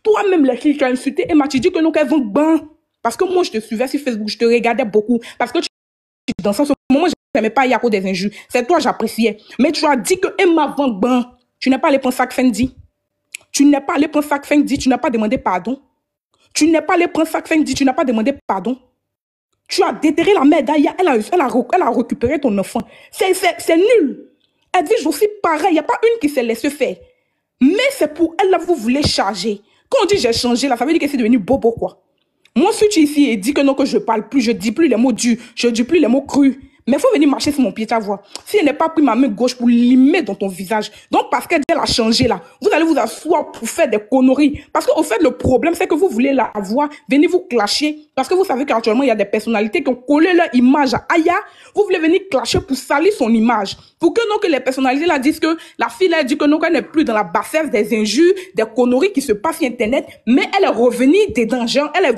Toi-même, les filles, tu as insulté Emma, tu dis que non, qu'elles vont ben. Parce que moi, je te suivais sur Facebook, je te regardais beaucoup. Parce que dans ce moment, je n'aimais pas Yako des injures. C'est toi, j'appréciais. Mais tu as dit que Emma vend ben. Tu n'es pas allé prendre ça que Fendi. Tu n'es pas allé prendre ça que Fendi, tu n'as pas demandé pardon. Tu n'es pas allé prendre ça que Fendi, tu n'as pas demandé pardon. Tu as déterré la mère d'Aya, elle a récupéré ton enfant. C'est nul. Edwige aussi pareil, il n'y a pas une qui s'est laissée faire. Mais c'est pour elle, là, vous voulez charger. Quand on dit j'ai changé, là, ça veut dire que c'est devenu bobo, quoi. Moi, si tu es ici et dis que non, que je parle plus, je dis plus les mots durs, je dis plus les mots crus. Mais il faut venir marcher sur mon pied, tu vas voir. Si elle n'a pas pris ma main gauche pour limer dans ton visage, donc parce qu'elle a changé là, vous allez vous asseoir pour faire des conneries. Parce qu'au fait, le problème, c'est que vous voulez la voir, venez vous clasher. Parce que vous savez qu'actuellement, il y a des personnalités qui ont collé leur image à Aya. Vous voulez venir clasher pour salir son image. Pour que non, que les personnalités là disent que la fille là dit que non, qu'elle n'est plus dans la bassesse des injures, des conneries qui se passent sur Internet, mais elle est revenue dedans, genre, elle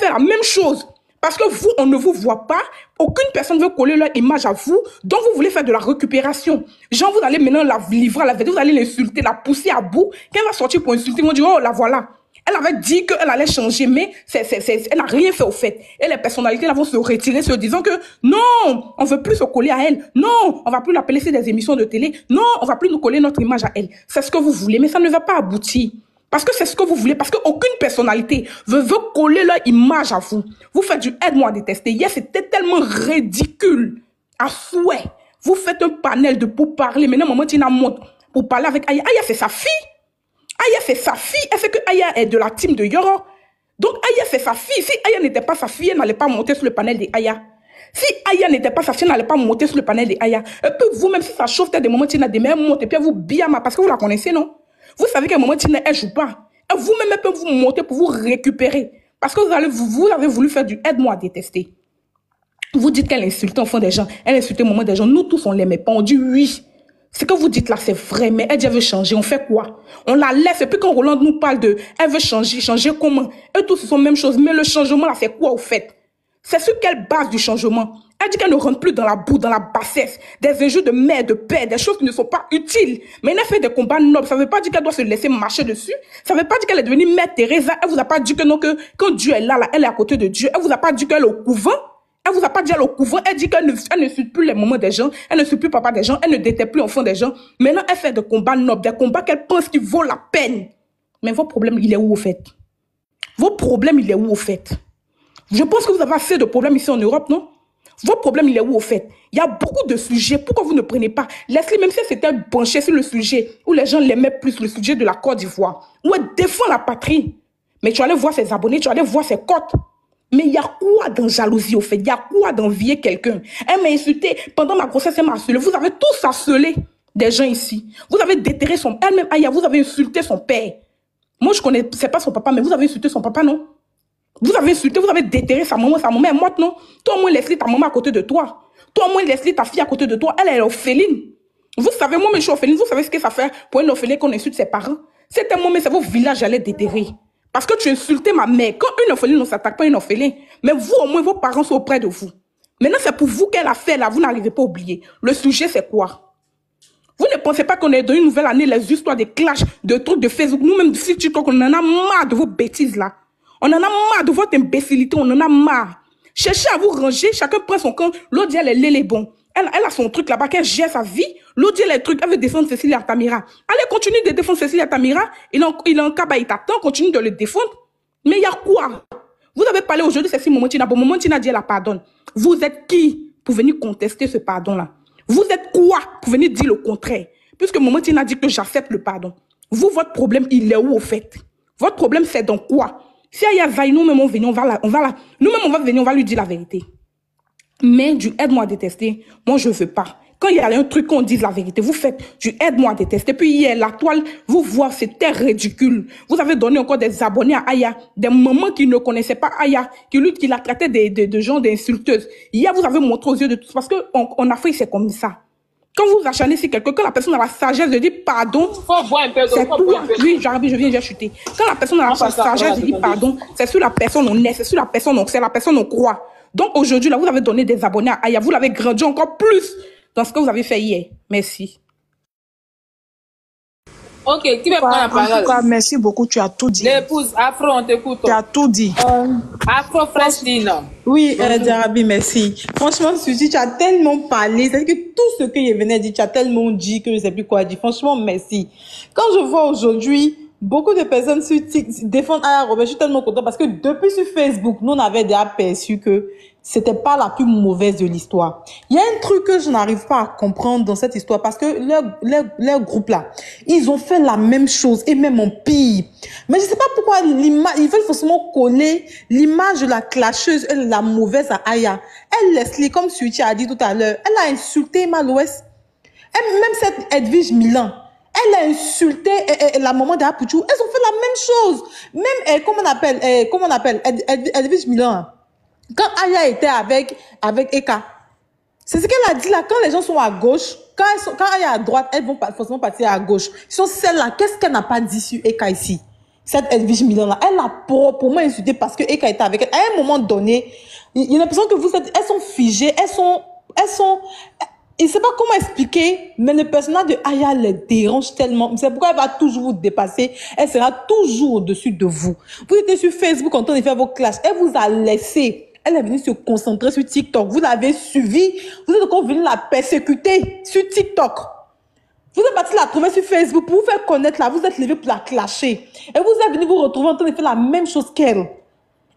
fait la même chose. Parce que vous, on ne vous voit pas. Aucune personne ne veut coller leur image à vous. Donc, vous voulez faire de la récupération. Genre, vous allez maintenant la livrer à la vérité. Vous allez l'insulter, la pousser à bout. Quand elle va sortir pour insulter, ils vont dire, oh, la voilà. Elle avait dit qu'elle allait changer, mais elle n'a rien fait au fait. Et les personnalités là vont se retirer, se disant que non, on ne veut plus se coller à elle. Non, on ne va plus l'appeler sur des émissions de télé. Non, on ne va plus nous coller notre image à elle. C'est ce que vous voulez, mais ça ne va pas aboutir. Parce que c'est ce que vous voulez, parce qu'aucune personnalité veut coller leur image à vous. Vous faites du aide-moi à détester. Hier, c'était tellement ridicule. À souhait. Vous faites un panel de pour parler. Maintenant, maman Tina monte pour parler avec Aya. Aya, c'est sa fille. Aya, c'est sa fille. Elle fait que Aya est de la team de Yoro. Donc, Aya, c'est sa fille. Si Aya n'était pas sa fille, elle n'allait pas monter sur le panel de Aya. Si Aya n'était pas sa fille, elle n'allait pas monter sur le panel de Aya. Et puis, vous-même, si ça chauffe, des moments, Tina, des meilleurs monte. Et puis, vous biama, parce que vous la connaissez, non? Vous savez qu'à un moment, Tina, elle joue pas. Et vous-même, elle peut vous monter pour vous récupérer. Parce que vous avez voulu faire du aide-moi à détester. Vous dites qu'elle insulte au fond des gens. Elle insulte au moment des gens. Nous tous, on l'aimait pas. On dit oui. Ce que vous dites là, c'est vrai. Mais elle dit, elle veut changer. On fait quoi? On la laisse. Et puis quand Roland nous parle de, elle veut changer. Changer comment? Et tous, ce sont la même chose. Mais le changement là, c'est quoi au fait? C'est sur quelle base du changement? Elle dit qu'elle ne rentre plus dans la boue, dans la bassesse, des injures de mère, de père, des choses qui ne sont pas utiles. Mais elle a fait des combats nobles. Ça ne veut pas dire qu'elle doit se laisser marcher dessus. Ça ne veut pas dire qu'elle est devenue mère Teresa. Elle vous a pas dit que non, que quand Dieu est là, elle est à côté de Dieu. Elle vous a pas dit qu'elle est au couvent. Elle vous a pas dit qu'elle est au couvent. Elle dit qu'elle ne suit plus les moments des gens. Elle ne suit plus papa des gens. Elle ne déteste plus enfant des gens. Maintenant, elle fait des combats nobles, des combats qu'elle pense qui vaut la peine. Mais vos problèmes, il est où au fait? Vos problèmes, il est où au fait? Je pense que vous avez assez de problèmes ici en Europe, non? Votre problème, il est où au fait? Il y a beaucoup de sujets. Pourquoi vous ne prenez pas? Leslie, même si elle s'était penchée sur le sujet où les gens l'aimaient plus, le sujet de la Côte d'Ivoire, où elle défend la patrie. Mais tu allais voir ses abonnés, tu allais voir ses cotes. Mais il y a quoi dans jalousie au fait? Il y a quoi d'envier quelqu'un? Elle m'a insulté. Pendant ma grossesse, elle m'a harcelé. Vous avez tous harcelé des gens ici. Vous avez déterré son... Elle-même, Aya, vous avez insulté son père. Moi, je connais... C'est pas son papa, mais vous avez insulté son papa, non? Vous avez insulté, vous avez déterré sa maman est morte, non? Toi, au moins, Leslie, ta maman à côté de toi. Toi, au moins, Leslie, ta fille à côté de toi. Elle est orpheline. Vous savez, moi, je suis orpheline. Vous savez ce que ça fait pour une orpheline qu'on insulte ses parents? C'était moi, mais c'est vos villages, j'allais déterrer. Parce que tu insultais ma mère. Quand une orpheline ne s'attaque pas à une orpheline, mais vous, au moins, vos parents sont auprès de vous. Maintenant, c'est pour vous qu'elle a fait, là. Vous n'arrivez pas à oublier. Le sujet, c'est quoi? Vous ne pensez pas qu'on est dans une nouvelle année, les histoires de clash, de trucs de Facebook. Nous-mêmes, si tu crois qu'on en a marre de vos bêtises, là. On en a marre de votre imbécilité, on en a marre. Cherchez à vous ranger, chacun prend son camp. L'autre dit, elle est bon. Elle a son truc là-bas, qu'elle gère sa vie. L'autre dit, elle a le truc, elle veut défendre Cécile Altamira. Allez, continue de défendre Cécile Altamira. Il est en cas, il t'attend, continue de le défendre. Mais il y a quoi? Vous avez parlé aujourd'hui, c'est si Momontina. Bon, Momontina dit, elle la pardonne. Vous êtes qui pour venir contester ce pardon-là? Vous êtes quoi pour venir dire le contraire? Puisque Momontina dit que j'accepte le pardon. Vous, votre problème, il est où au fait? Votre problème, c'est dans quoi? Si il y a Zaï, nous-mêmes, nous-mêmes, on va venir, on va lui dire la vérité. Mais du aide-moi à détester, moi, je veux pas. Quand il y a un truc qu'on dise la vérité, vous faites du aide-moi à détester. Puis hier, la toile, vous voyez, c'était ridicule. Vous avez donné encore des abonnés à Aya, des mamans qui ne connaissaient pas Aya, qui la traitaient de gens d'insulteuses. Hier, vous avez montré aux yeux de tous, parce qu'en Afrique, c'est comme ça. Quand vous acharnez sur quelqu'un, quand la personne a la sagesse de dire pardon, c'est tout. Oui, j'arrive, je viens, j'ai chuté. Quand la personne a la sagesse de dire pardon, c'est sur la personne on est, c'est sur la personne on, c'est la personne on croit. Donc aujourd'hui, là, vous avez donné des abonnés à Aya, vous l'avez grandi encore plus dans ce que vous avez fait hier. Merci. Ok, qui veut prendre la En tout cas, parole? merci beaucoup, tu as tout dit. L'épouse, Afro, on t'écoute. Tu as tout dit. Afro Frestine. Oui, Djarabi, merci. Franchement, Suzy, tu as tellement parlé. C'est-à-dire que tout ce que je venais de dire, tu as tellement dit que je ne sais plus quoi dire. Franchement, merci. Quand je vois aujourd'hui, beaucoup de personnes défendent Aya Robert, je suis tellement content parce que depuis sur Facebook, nous, on avait déjà perçu que c'était pas la plus mauvaise de l'histoire. Il y a un truc que je n'arrive pas à comprendre dans cette histoire parce que leur groupe là, ils ont fait la même chose et même en pire. Mais je sais pas pourquoi l'image, ils veulent forcément coller l'image de la clasheuse et la mauvaise à Aya. Elle, Leslie, comme Suiti a dit tout à l'heure, elle a insulté Malouest. Même cette Edwige Milan, elle a insulté la maman d'Apouchou. Elles ont fait la même chose. Même, comment on appelle, Edwige Milan. Quand Aya était avec Eka, c'est ce qu'elle a dit là. Quand les gens sont à gauche, quand Aya est à droite, elles vont forcément partir à gauche. Sur celle-là, qu'est-ce qu'elle n'a pas dit sur Eka ici? Cette Edwige Milan là, elle a proprement insulté parce que Eka était avec elle. À un moment donné, il y a l'impression que elles sont figées, elles sont, je ne sais pas comment expliquer, mais le personnage de Aya les dérange tellement. C'est pourquoi elle va toujours vous dépasser. Elle sera toujours au-dessus de vous. Vous étiez sur Facebook en train de faire vos classes. Elle vous a laissé. Elle est venue se concentrer sur TikTok. Vous l'avez suivi. Vous êtes encore venu la persécuter sur TikTok. Vous êtes parti la trouver sur Facebook pour vous faire connaître là. Vous êtes levé pour la clasher. Et vous êtes venu vous retrouver en train de faire la même chose qu'elle.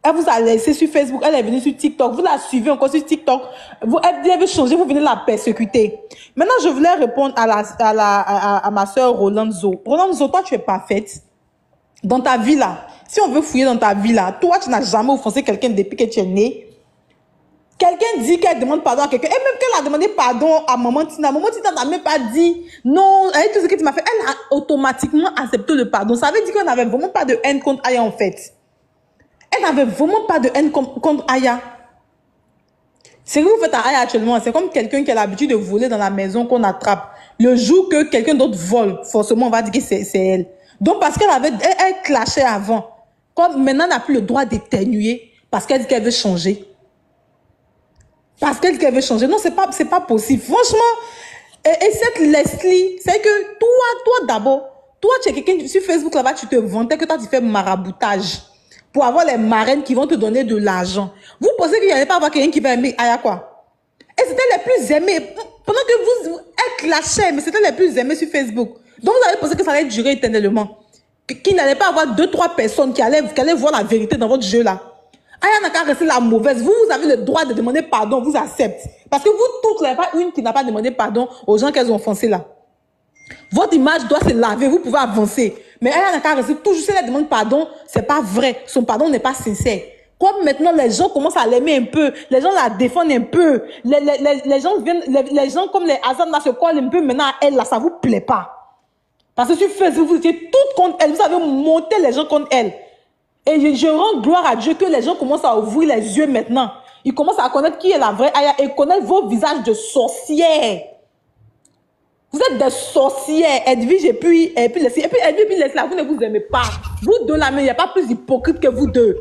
Elle vous a laissé sur Facebook, elle est venue sur TikTok, vous la suivez encore sur TikTok, elle avait changé, vous venez la persécuter. Maintenant, je voulais répondre à ma soeur Rolanzo. Rolanzo, toi, tu es parfaite. Dans ta vie là, si on veut fouiller dans ta vie là, toi, tu n'as jamais offensé quelqu'un depuis que tu es né. Quelqu'un dit qu'elle demande pardon à quelqu'un, et même qu'elle a demandé pardon à Maman Tina n'a même pas dit non, avec tout ce que tu m'as fait, elle a automatiquement accepté le pardon. Ça veut dire qu'on n'avait vraiment pas de haine contre Aya en fait. Elle n'avait vraiment pas de haine contre Aya. Ce que vous faites à Aya actuellement, c'est comme quelqu'un qui a l'habitude de voler dans la maison qu'on attrape. Le jour que quelqu'un d'autre vole, forcément, on va dire que c'est elle. Donc, parce elle clashait avant. Comme maintenant, elle n'a plus le droit d'éternuer parce qu'elle dit qu'elle veut changer. Parce qu'elle dit qu'elle veut changer. Non, c'est pas possible. Franchement, et cette Leslie, c'est que toi d'abord, toi, tu es quelqu'un sur Facebook là-bas, tu te vantais que toi, tu fais maraboutage. Pour avoir les marraines qui vont te donner de l'argent. Vous pensez qu'il n'y allait pas avoir quelqu'un qui va aimer Aya quoi? Et c'était les plus aimés. Pendant que elle clashait, mais c'était les plus aimés sur Facebook. Donc vous avez pensé que ça allait durer éternellement. Qu'il n'allait pas avoir 2-3 personnes qui allaient voir la vérité dans votre jeu là. Aya n'a qu'à rester la mauvaise. Vous avez le droit de demander pardon, on vous accepte. Parce que vous toutes, il n'y a pas une qui n'a pas demandé pardon aux gens qu'elles ont offensés là. Votre image doit se laver, vous pouvez avancer. Mais elle n'a qu'à rester toujours, si elle demande pardon, c'est pas vrai. Son pardon n'est pas sincère. Comme maintenant, les gens commencent à l'aimer un peu. Les gens la défendent un peu. Les gens viennent, les gens comme les Hazard là se collent un peu maintenant à elle là, ça vous plaît pas. Parce que sur Facebook, vous étiez toutes contre elle. Vous avez monté les gens contre elle. Et je rends gloire à Dieu que les gens commencent à ouvrir les yeux maintenant. Ils commencent à connaître qui est la vraie Aya et connaître vos visages de sorcières. Vous êtes des sorcières, Edwige et puis Leslie. Et puis Edwige et puis Leslie, vous ne vous aimez pas. Vous deux là, mais il n'y a pas plus hypocrite que vous deux.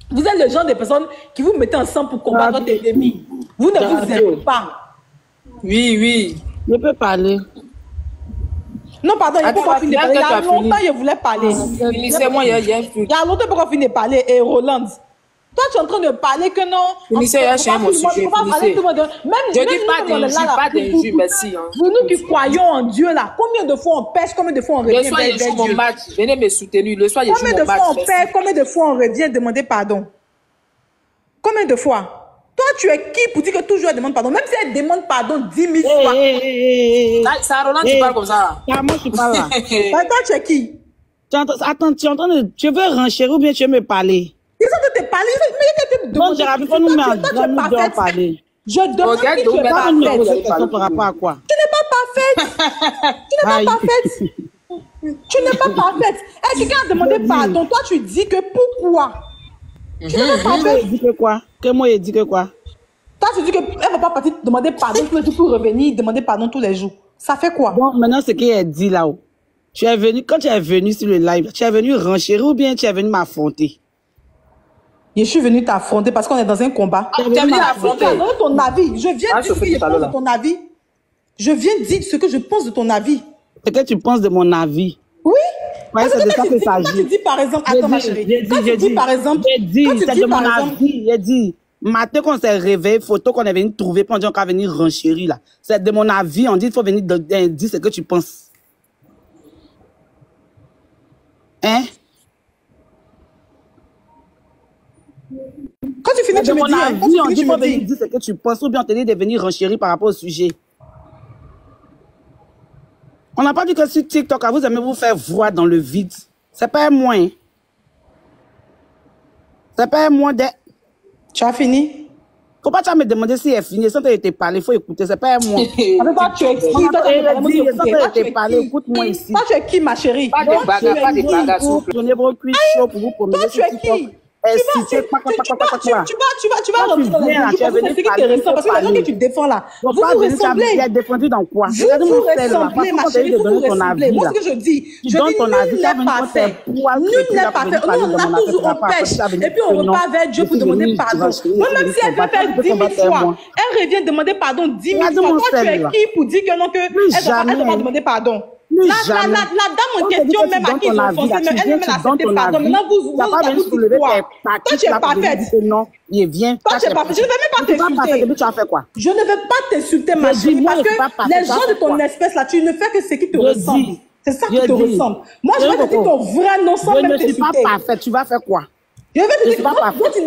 Vous êtes le genre de personnes qui vous mettez ensemble pour combattre votre ennemi. Vous ne vous aimez pas. Oui, oui. Je peux parler. Non, pardon, il n'y a pas fini de parler. Il y a longtemps, je voulais parler. Finissez-moi, il y a un truc. Il y a longtemps pour qu'on finisse de parler. Et Roland, toi, tu es en train de parler que non. Finissez, il y a un mon sujet. Finissez. Je ne dis pas d'injure, pas d'injure, merci. Nous qui croyons en Dieu là, combien de fois on pêche, combien de fois on revient? Le soir, je joue mon match. Venez me soutenir. Le soir, je joue mon match. Combien de fois on pêche, combien de fois on revient demander pardon? Combien de fois? Toi, tu es qui pour dire que toujours elle demande pardon? Même si elle demande pardon 10 000 fois. Ça, Roland, tu parles comme ça. Moi, je parle là. Toi, tu es qui? Attends, tu entends, tu veux renchérir ou bien tu veux me parler? Ils ont te parler, mais Non, j'ai rappelé qu'on nous met en parler. Je demande si tu es parfaite. Par rapport à quoi? Tu n'es pas parfaite. Tu n'es pas parfaite. Tu n'es pas parfaite. Et quelqu'un a demandé pardon. Toi, tu dis que pourquoi? Tu n'es pas parfaite. Tu dis que quoi? Que moi, il dit que quoi? Toi, tu dis qu'elle ne va pas partir demander pardon tous les jours pour revenir, demander pardon tous les jours. Ça fait quoi? Bon, maintenant, ce qu'elle dit là-haut. Tu es venu, quand tu es venu sur le live, tu es venu renchérir ou bien tu es venu m'affronter? Je suis venu t'affronter parce qu'on est dans un combat. Tu es venu m'affronter. Donne ton avis. Je viens dire ce que je pense de ton avis. Je viens dire ce que je pense de ton avis. Ce que tu penses de mon avis? Oui. Ouais, c'est de ça que ça Quand tu dis par exemple, attends ma chérie, quand tu dis par exemple, c'est de mon avis, j'ai dit, matin qu'on s'est réveillé, photo qu'on est venu trouver, puis on dit qu'on va venir renchérir là. C'est de mon avis, on dit il faut venir dire ce que tu penses. Hein? Quand tu finis, tu me dis, on dit qu'il faut venir dire ce que tu penses, ou bien on te dit de venir renchérir par rapport au sujet. On n'a pas dit que sur TikTok, vous aimez vous faire voir dans le vide. C'est pas un moins. C'est pas un moins de... Tu as fini? Faut pas me demander si elle finit. Sans te parler, il faut écouter. C'est pas un moins. Avec toi, tu es qui? Sans te parler, écoute-moi ici. Toi, tu es qui, ma chérie? Pas de bagarre, pas de bagarre, s'il vous plaît. Prenez vos cuisses chauds pour vous promener. Toi, tu es qui? Tu vas rentrer dans les c'est qui te ressemble. Parce que les gens que tu défends là, vous vous ressemblez. Tu as défendu dans quoi? Vous vous ressemblez, ma chérie, vous vous ressemblez. Moi, ce que je dis, nul n'est parfait. Nul n'est parfait. On a toujours, on pêche. Et puis, on repart vers Dieu pour demander pardon. Moi, même si elle veut faire 10 000 fois, elle revient demander pardon 10 000 fois. Toi, tu es qui pour dire que non, qu'elle doit demander pardon? La dame en question, même à qui ils ont foncé, elle même accepté pardon. Maintenant, vous dites quoi? Toi, tu es parfaite. Non, il vient. Toi, tu es parfaite. Je ne vais même pas t'insulter. Tu as fait quoi? Je ne vais pas t'insulter, ma chérie, parce que les gens de ton espèce là, tu ne fais que ce qui te ressemble. C'est ça qui te ressemble. Moi, je vais te dire ton vrai nom sans même t'insulter. Je ne suis pas parfaite. Tu vas faire quoi? Je vais te dire,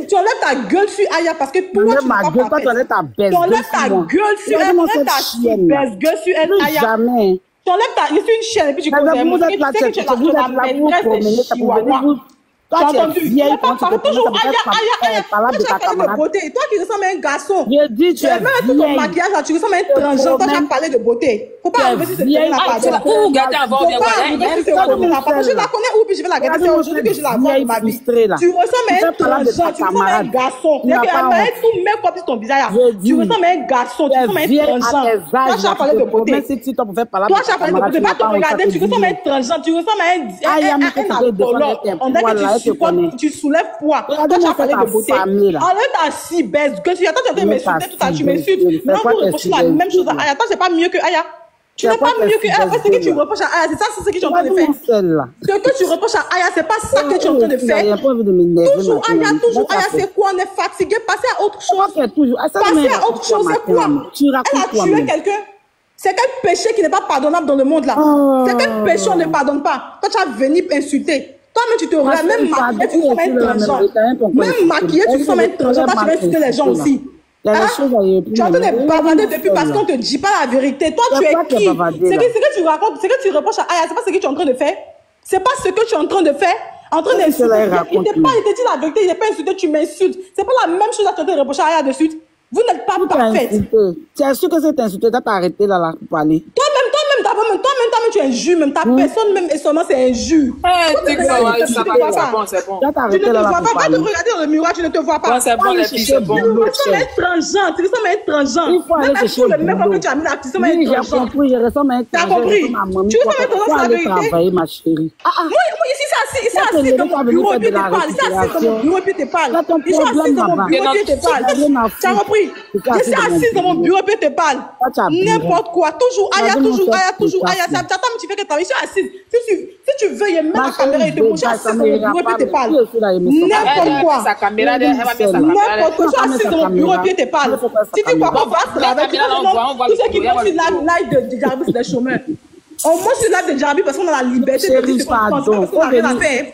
tu enlèves ta gueule sur Aya parce que toi, tu n'es pas parfaite. Tu enlèves ta baisse. Tu enlèves ta gueule sur elle. Tu enlèves ta baisse gueule sur elle, Aya. Jamais. Tu enlèves ta... Je suis une chienne et puis tu connais. Vous êtes là, tu sais que tu es la maîtresse de Chihuahua. Toi, tu es vieille, quand tu te toujours Aya, de beauté. Toi qui ressembles à un garçon. Je dis, tu es même avec ton maquillage là, tu ressembles à un transgenre. Toi, tu as parlé de beauté. Faut pas arriver sur cette télé-là. Où gâter avant bien Je la connais où puis je vais la gâter. C'est aujourd'hui que je la vois de ma vie. Tu ressembles à un transgenre. Tu ressembles à un garçon. Tu as tout même comme ton visage. Tu ressembles à un garçon. Tu ressembles à un transgenre. Toi, tu as parlé de beauté. Toi, tu as parlé de beauté. Va te regarder. Tu ressembles à un transgenre. Tu ressembles à un alcooleur. On dirait que tu soulèves poids. Toi, tu as parlé de beauté. Enlève ta si baisse. Attends, tu as dit m'insulter tout à l'heure. Tu m'insultes. Non, vous reprochez la même chose à Aya. Attends, c'est pas mieux que Aya. Tu n'es pas mieux que Aya. Ce que tu reproches à Aya, c'est ça, c'est ce que tu es en train de faire. Ce que tu reproches à Aya, c'est pas ça que tu es en train de faire. Toujours Aya, c'est quoi? On est fatigué. Passez à autre chose. Passez à autre chose, c'est quoi? Elle a tué quelqu'un. C'est quel péché qui n'est pas pardonnable dans le monde là? C'est quel péché on ne pardonne pas? Toi, tu as venu insulter. Toi-même, tu te regardes, même maquillé, tu ressembles à un transgenre. Même maquillé, tu ressembles à un transgenre. Toi, tu vas insulter les gens aussi. Tu es en train de bavarder depuis parce qu'on ne te dit pas la vérité. Toi, tu es qui? Ce que tu racontes, ce que tu reproches à Aya, c'est pas ce que tu es en train de faire. C'est pas ce que tu es en train de faire. En train d'insulter. Il te dit la vérité, il n'est pas insulté, tu m'insultes. C'est pas la même chose à te reprocher à Aya de suite. Vous n'êtes pas parfaite. Tu es sûr que c'est insulté, tu as arrêté là pour parler. Toi-même, tu es injure, même ta personne, même et seulement c'est injure. C'est bon. Tu ne te vois pas, va te regarder dans le miroir, tu ne te vois pas. C'est bon, les filles, c'est bon. Tu ressembles à un transgenre, tu ressembles à un transgenre. Il faut aller chercher le même que tu as mis là, tu ressembles à un transgenre. J'ai compris, je ressemble à un transgenre. T'as compris? Tu ressembles à un transgenre, c'est la vérité. Travailler, ma chérie. Moi, ici, c'est assis dans mon bureau et puis tu parles. Ici, assis dans mon bureau et puis tu parles. Ils sont assis dans mon bureau et puis tu parles. Tu as compris? Je suis assise dans mon bureau et puis tu parles. N'importe quoi. Toujours Aya. T'attends, tu fais que tu es assise. Si tu veux, il y a même la caméra et te coucher assise dans mon bureau et puis tu parles. N'importe quoi. N'importe quoi. Je suis assise dans mon bureau et puis tu parles. Si tu crois pas, va se laver. Tous ceux qui vont sur la live de Jarvis, les chômeurs. On monte sur le live de Jarvis parce qu'on a la liberté de dire ce qu'on pense, parce qu'on n'a rien à faire.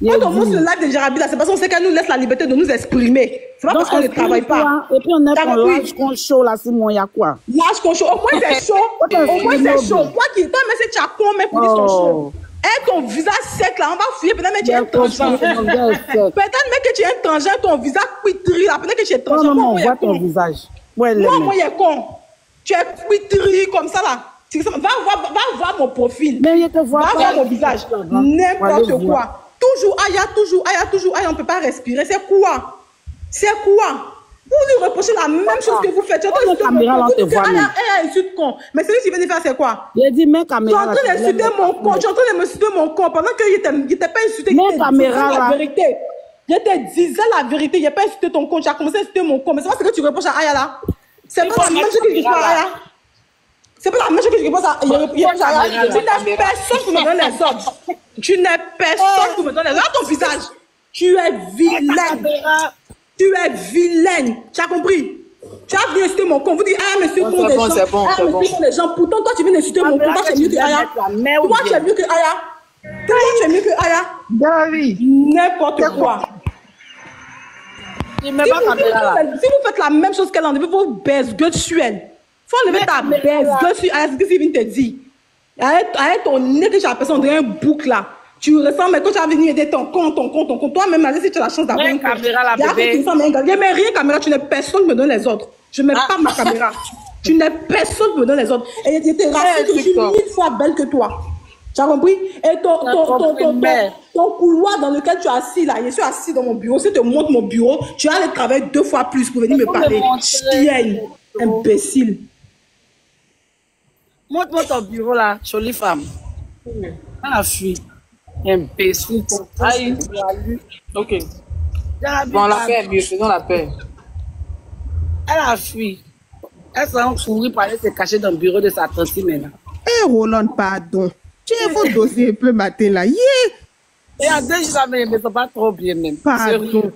Quand on monte sur le live de Jarabila, c'est parce qu'on sait qu'elle nous laisse la liberté de nous exprimer. C'est pas parce qu'on ne travaille pas. Et puis on est pour l'âge qu'on chaud là, c'est moi, il y a quoi? L'âge qu'on chaud, au moins c'est chaud. Au moins c'est chaud. Toi qui, toi, mais c'est chacun, mais pour dire son chaud. Et ton visage sec là, on va fouiller, peut-être que tu es un transgenre. Peut-être même que tu es un transgenre, ton visage cuitri là, peut-être que tu es transgenre. Non, on voit ton visage. Moi, il est con. Tu es cuitri comme ça là. Va voir mon profil. Mais il te voit. Va voir mon visage. N'importe quoi. Toujours Aya, on ne peut pas respirer. C'est quoi? Vous nous reprochez la même chose que vous faites. Vous dites Aya insulte con. Mais celui qui vient de faire, c'est quoi? Il dit, mais caméra. Tu es en train d'insulter mon con. Tu es en train de m'insulter mon con. Pendant qu'il n'était pas insulté, il te disait la vérité. Je te disais la vérité. Il n'a pas insulté ton con. Tu as commencé à insulter mon con. Mais c'est pas ce que tu reproches à Aya là. C'est pas la même chose que tu fais à Aya. C'est pas la même chose que je réponds à Aya. Tu n'es personne pour me donner les ordres. Tu n'es personne pour me donner les ordres. Ton visage. Tu es vilaine. Tu es vilaine. Tu as compris? Tu as venu insulter mon compte. Vous dites, ah, monsieur, pour les gens. C'est bon. Les gens. Pourtant, toi, tu viens insulter mon compte. Toi, tu es mieux que Aya. Toi, tu es mieux que Aya. Toi, tu es mieux que Aya. N'importe quoi. Si vous faites la même chose qu'elle, enlevez vos baisse-gueules sur elle. Faut enlever ta baisse-gueule sur Aya. C'est ce qu'il vient te dire. Avec ton nez que j'ai l'impression de un bouc là. Tu ressembles, mais quand tu as venu aider ton compte. Toi-même, si tu as la chance d'avoir une caméra là, bébé. Je mets rien caméra, tu n'es personne qui me donne les ordres. Je ne mets pas ma caméra. Tu n'es personne qui me donne les ordres. Et il était raciste, je suis 1000 fois belle que toi. Tu as compris? Et ton couloir dans lequel tu es assis là, je suis assis dans mon bureau. Si tu te montres mon bureau, tu as le travail 2 fois plus pour venir me parler. Chienne, imbécile. Montre-moi ton bureau là, jolie femme. Elle a fui. Imbécile. Aïe. Ok. Bon, la paix, mieux, faisons la paix. Elle a fui. Elle s'est courir pour aller se cacher dans le bureau de sa tante maintenant. Eh, Roland, pardon. Tu es votre dossier un peu matin là. Yeah. Et en 2 jours, mais ne sont pas trop bien même. Pardon.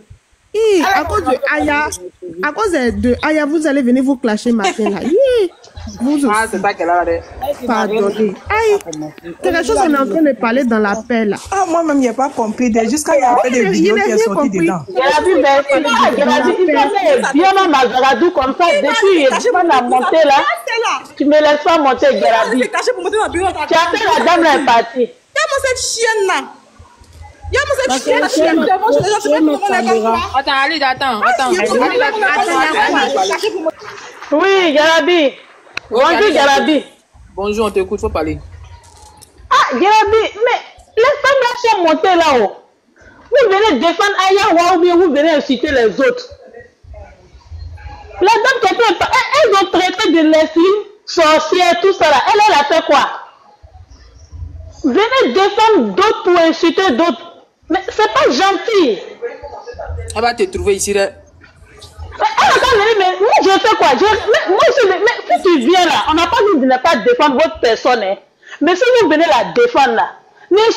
À cause de Aya, Aya, vous allez venir vous clasher matin là. Yeah. Vous aussi. Ah, c'est ça qu'elle a dit. Pardonnez. Aïe, c'est quelque chose qu'on est en train de parler dans la paix là. Ah, moi-même, il n'y a pas compris. Jusqu'à il y a fait des vidéos qui sont sorties dedans. Bien ma Garadou comme ça, depuis la montée là, tu me laisses pas monter Garabi. Tu as fait la dame là est partie. Y'a-moi cette chienne là. Y'a-moi cette chienne là. Attends, Ali, attends. Oui, Garabi. Bonjour, Garabi. Bonjour, on t'écoute, faut parler. Ah, Garabi, mais les femmes là sont montées là-haut. Vous venez défendre Aya ou bien vous venez inciter les autres. La dame qui elles ont traité de lesbienne, sorcière, tout ça là. Elle a fait quoi? Venez défendre d'autres pour insulter d'autres. Mais c'est pas gentil. Elle va te trouver ici là. Mais moi je fais quoi? Mais si tu viens là, on n'a pas dit de ne pas défendre votre personne. Hein. Mais si vous venez la défendre là, mais